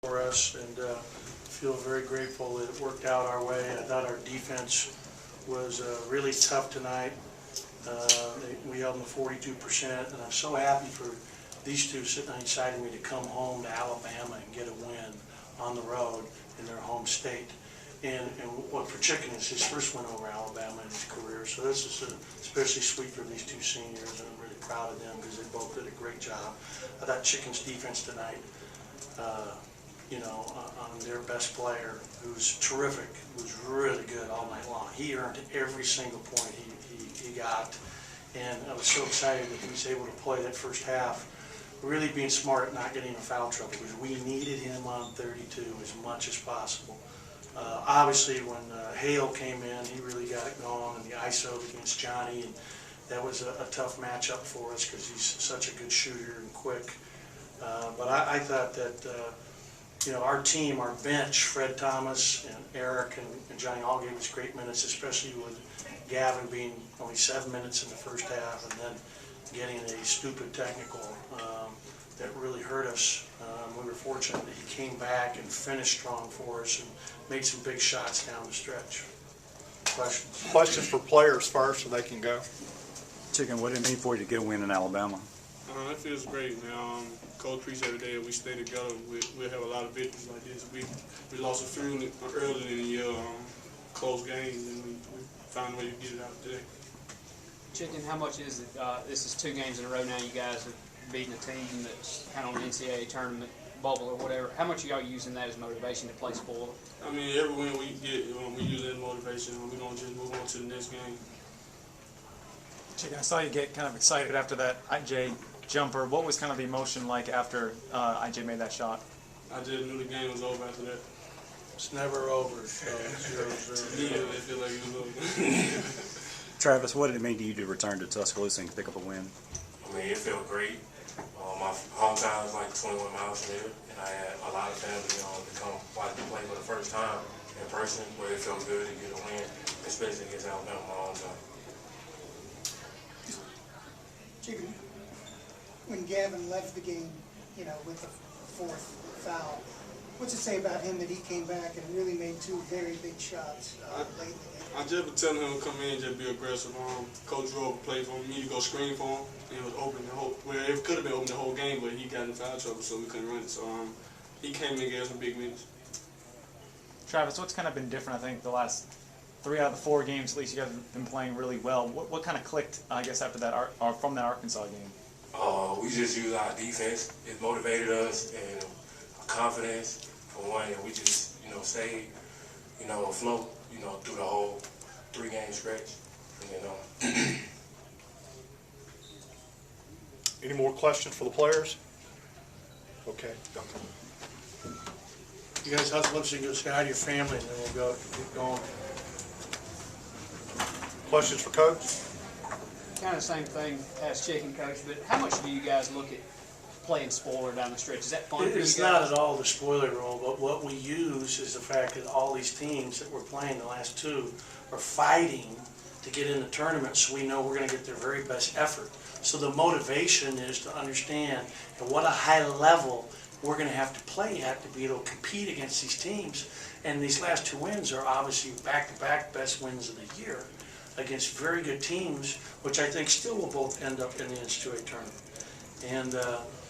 for us, and feel very grateful that it worked out our way. I thought our defense was really tough tonight. We held them to 42%, and I'm so happy for these two sitting on each side of me to come home to Alabama and get a win on the road in their home state. And what for Chicken is his first win over Alabama in his career. So this is especially sweet for these two seniors, and I'm really proud of them because they both did a great job. I thought Chicken's defense tonight, on their best player, who's terrific, was really good all night long. He earned every single point he got, and I was so excited that he was able to play that first half, really being smart at not getting in foul trouble, because we needed him on 32 as much as possible. Obviously, when Hale came in, he really got it going, and the ISO against Johnny, and that was a tough matchup for us because he's such a good shooter and quick. But I thought that our team, our bench, Fred Thomas and Eric and Johnny all gave us great minutes, especially with Gavin being only 7 minutes in the first half, and then getting a stupid technical that really hurt us. We were fortunate that he came back and finished strong for us and made some big shots down the stretch. Questions? Questions for players first so they can go. Chicken, what did it mean for you to get a win in Alabama? It feels great, man. Coach preached every day that we stay together. We'll have a lot of victories like this. We lost a few early in the year, close games, and we found a way to get it out today. Chicken, how much is it? This is 2 games in a row now. You guys have beaten a team that's kind of on the NCAA tournament bubble or whatever. How much are y'all using that as motivation to play spoiler? I mean, every win we get, we use it as motivation. We don't just move on to the next game. Chicken, I saw you get kind of excited after that IJ jumper. What was kind of the emotion like after IJ made that shot? I just knew the game was over after that. It's never over, so 0-0. Yeah, it feel like it was over. Travis, what did it mean to you to return to Tuscaloosa and pick up a win? I mean, it felt great. My hometown is like 21 miles from here, and I had a lot of family to come watch me play for the first time in person, where it felt good to get a win, especially against Alabama, my hometown. Chicken, when Gavin left the game, with the 4th foul, what's it say about him that he came back and really made 2 very big shots late in the game? I just been telling him to come in and just be aggressive. Coach drove a play for me to go screen for him, and it was open the whole. Well, it could have been open the whole game, but he got in foul trouble, so we couldn't run it. So he came in and gave us some big minutes. Travis, what's kind of been different? I think the last 3 out of the 4 games, at least, you guys have been playing really well. What kind of clicked, I guess, after that from that Arkansas game? We just used our defense. It motivated us, and confidence for one, and we just stayed afloat through the whole 3-game stretch. Any more questions for the players? Okay. You guys have to listen to say hi to your family, and then we'll keep going. Questions for Coach? Kind of the same thing as Chicken, Coach, but how much do you guys look at playing spoiler down the stretch? Is that fun for you guys? It's not at all the spoiler role, but what we use is the fact that all these teams that we're playing, the last 2, are fighting to get in the tournament, so we know we're going to get their very best effort. So the motivation is to understand at what a high level we're going to have to play at to be able to compete against these teams. And these last 2 wins are obviously back-to-back best wins of the year against very good teams, which I think still will both end up in the NCAA tournament. And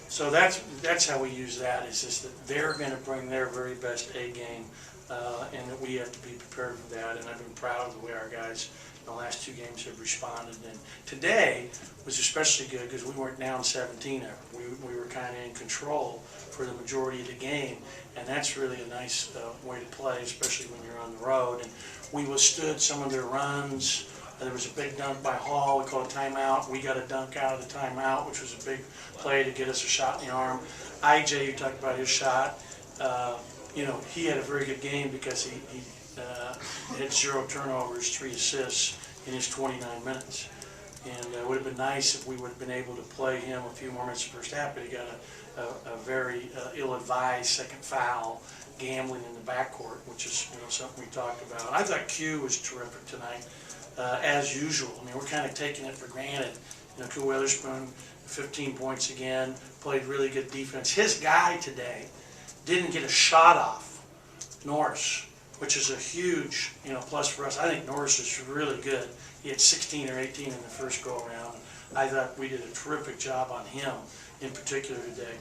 so that's how we use that. It's just that they're going to bring their very best A game, and that we have to be prepared for that. And I've been proud of the way our guys in the last 2 games have responded. And today was especially good because we weren't down 17 ever. We were kind of in control for the majority of the game, and that's really a nice way to play, especially when you're on the road. And we withstood some of their runs. There was a big dunk by Hall. We called a timeout. We got a dunk out of the timeout, which was a big play to get us a shot in the arm. IJ, you talked about his shot. He had a very good game because he had 0 turnovers, 3 assists in his 29 minutes. And it would have been nice if we would have been able to play him a few more minutes in the first half, but he got a very ill-advised second foul, gambling in the backcourt, which is something we talked about. I thought Q was terrific tonight. As usual. I mean, we're kind of taking it for granted. Q Weatherspoon, 15 points again, played really good defense. His guy today didn't get a shot off Norris, which is a huge, plus for us. I think Norris is really good. He had 16 or 18 in the first go around. I thought we did a terrific job on him in particular today.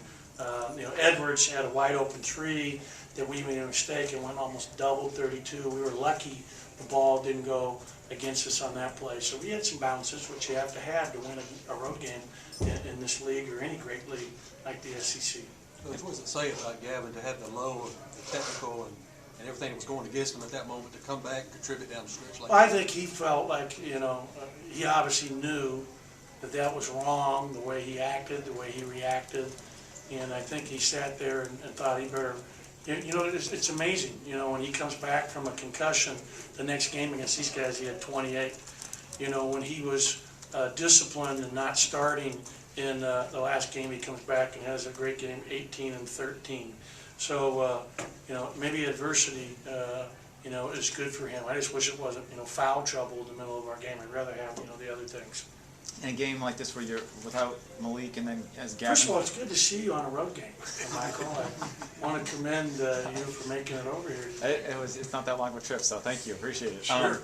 Edwards had a wide open three that we made a mistake and went almost double 32. We were lucky the ball didn't go against us on that play. So we had some bounces, which you have to have to win a road game in this league or any great league like the SEC. What does it say about Gavin to have the low of the technical and everything that was going against him at that moment to come back and contribute down the stretch like I that? think he felt like, he obviously knew that was wrong, the way he acted, the way he reacted. And I think he sat there and thought he better, it's amazing, when he comes back from a concussion, the next game against these guys, he had 28. When he was disciplined and not starting in the last game, he comes back and has a great game, 18 and 13. So, maybe adversity, is good for him. I just wish it wasn't, foul trouble in the middle of our game. I'd rather have, the other things. In a game like this where you're without Malik and then as Gavin. First of all, it's good to see you on a road game, Michael. I want to commend you for making it over here. It's not that long of a trip, so thank you, appreciate it. Sure.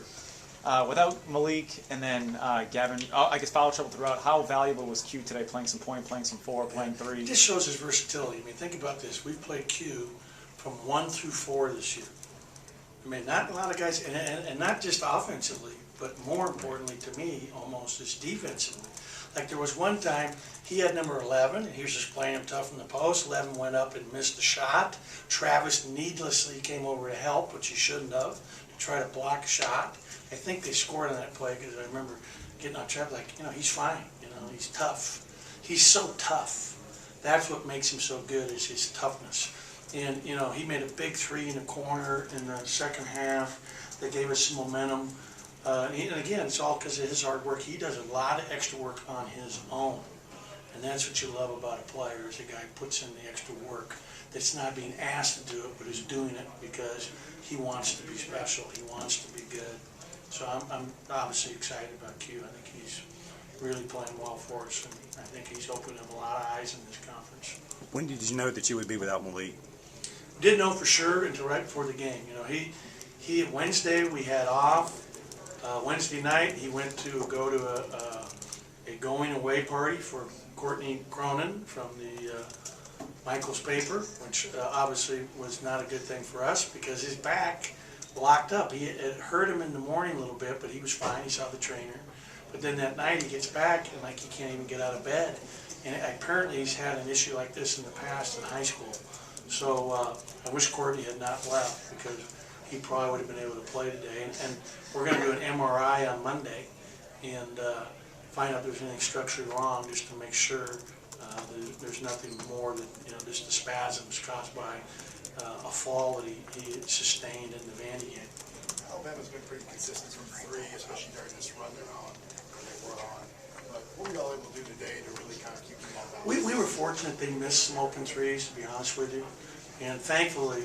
Without Malik and then Gavin, I guess foul trouble throughout. How valuable was Q today? Playing some point, playing some 4, playing 3. It just shows his versatility. I mean, think about this. We've played Q from 1 through 4 this year. I mean, not a lot of guys, and not just offensively, but more importantly to me, almost, is defensively. Like there was one time, he had number 11, and he was just playing him tough in the post. 11 went up and missed the shot. Travis needlessly came over to help, which he shouldn't have, to try to block a shot. I think they scored on that play because I remember getting on Travis like, he's fine, he's tough. He's so tough. That's what makes him so good is his toughness. And, he made a big 3 in the corner in the second half that gave us some momentum. And again, it's all because of his hard work. He does a lot of extra work on his own. And that's what you love about a player, is a guy who puts in the extra work that's not being asked to do it, but is doing it because he wants to be special. He wants to be good. So I'm obviously excited about Q. I think he's really playing well for us, and I think he's opening up a lot of eyes in this conference. When did you know that you would be without Malik? Didn't know for sure until right before the game. He Wednesday we had off. Wednesday night he went to go to a going away party for Courtney Cronin from the Michael's paper, which obviously was not a good thing for us because his back blocked up. It hurt him in the morning a little bit, but he was fine. He saw the trainer. But then that night he gets back and he can't even get out of bed. And apparently he's had an issue like this in the past in high school. So I wish Courtney had not left because he probably would have been able to play today. And we're going to do an MRI on Monday and find out if there's anything structurally wrong just to make sure there's nothing more than, just the spasms caused by a fall that he sustained in the Vandy game. Alabama's been pretty consistent from 3, especially during this run they're on, or they were on. But what were y'all able to do today to really kind of keep them on balance? We were fortunate they missed smoking threes, to be honest with you. And thankfully,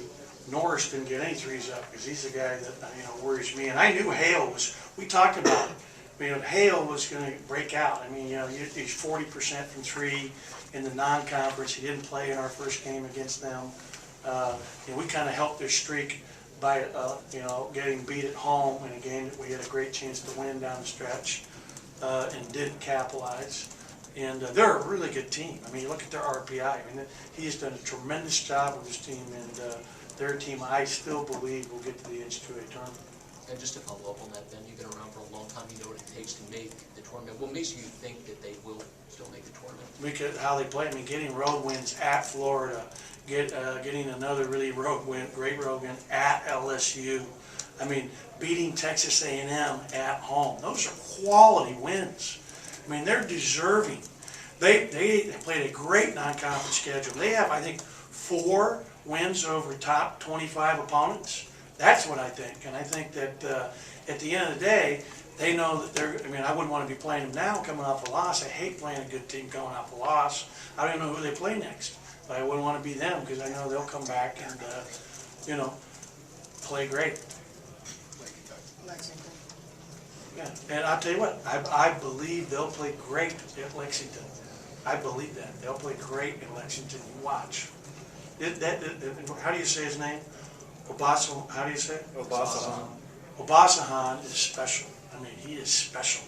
Norris didn't get any threes up because he's the guy that worries me. And I knew Hale was, we talked about it. Hale was going to break out. I mean, he's 40% from 3 in the non-conference. He didn't play in our first game against them. We kind of helped their streak by, getting beat at home in a game that we had a great chance to win down the stretch and didn't capitalize. And they're a really good team. I mean, you look at their RPI. I mean, he has done a tremendous job with his team, and their team, I still believe, will get to the NCAA tournament. And just to follow up on that, Ben, you've been around for a long time. You know what it takes to make the tournament. What makes you think that they will still make the tournament? Because how they play. I mean, getting road wins at Florida, getting another really great road win at LSU. I mean, beating Texas A&M at home. Those are quality wins. I mean, they're deserving. They played a great non-conference schedule. They have, I think, 4 wins over top 25 opponents. That's what I think. And I think that at the end of the day, they know that I wouldn't want to be playing them now coming off a loss. I hate playing a good team coming off a loss. I don't know who they play next. But I wouldn't want to be them because I know they'll come back and, play great. Lexington. Yeah, and I'll tell you what, I believe they'll play great at Lexington. I believe that. They'll play great at Lexington. You watch. How do you say his name? Obasa, how do you say it? Obasahan. Obasahan is special. I mean, he is special.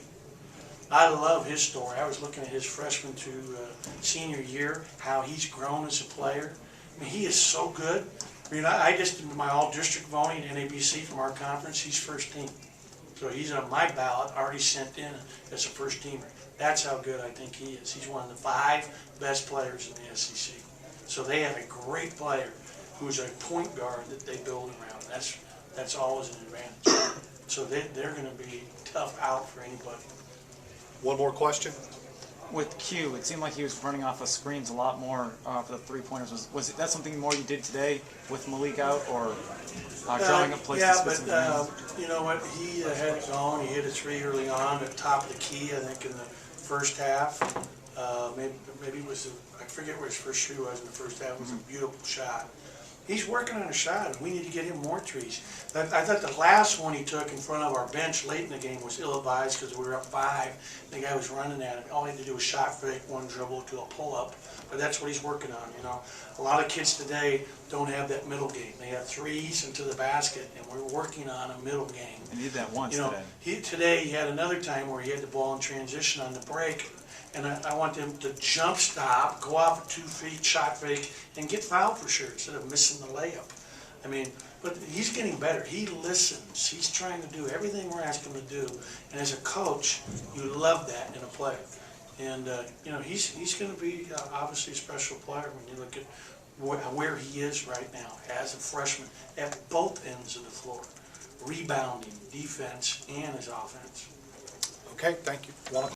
I love his story. I was looking at his freshman to senior year, how he's grown as a player. I mean, he is so good. I mean, I just did my all-district voting in NABC from our conference. He's first team. So he's on my ballot, already sent in as a first teamer. That's how good I think he is. He's one of the 5 best players in the SEC. So they have a great player who's a point guard that they build around. That's always an advantage. So they're going to be tough out for anybody. One more question? With Q, it seemed like he was running off of screens a lot more for the three-pointers. Was that something more you did today with Malik out, or drawing up plays? Yeah, but you know what? He had it going. He hit a 3 early on at the top of the key, I think, in the first half. Maybe it was, I forget where his first shoe was in the first half. It was a beautiful shot. He's working on a shot, and we need to get him more threes. I thought the last one he took in front of our bench late in the game was ill-advised because we were up 5. The guy was running at it. All he had to do was shot fake, one dribble to a pull-up. But that's what he's working on, you know. A lot of kids today don't have that middle game. They have threes into the basket, and we're working on a middle game. He did that once today. Today he had another time where he had the ball in transition on the break, and I want him to jump stop, go off at 2 feet, shot fake, and get fouled for sure instead of missing the layup. I mean, but he's getting better. He listens. He's trying to do everything we're asking him to do. And as a coach, you love that in a player. And you know, he's going to be obviously a special player when you look at where he is right now as a freshman at both ends of the floor, rebounding, defense, and his offense. Okay, thank you.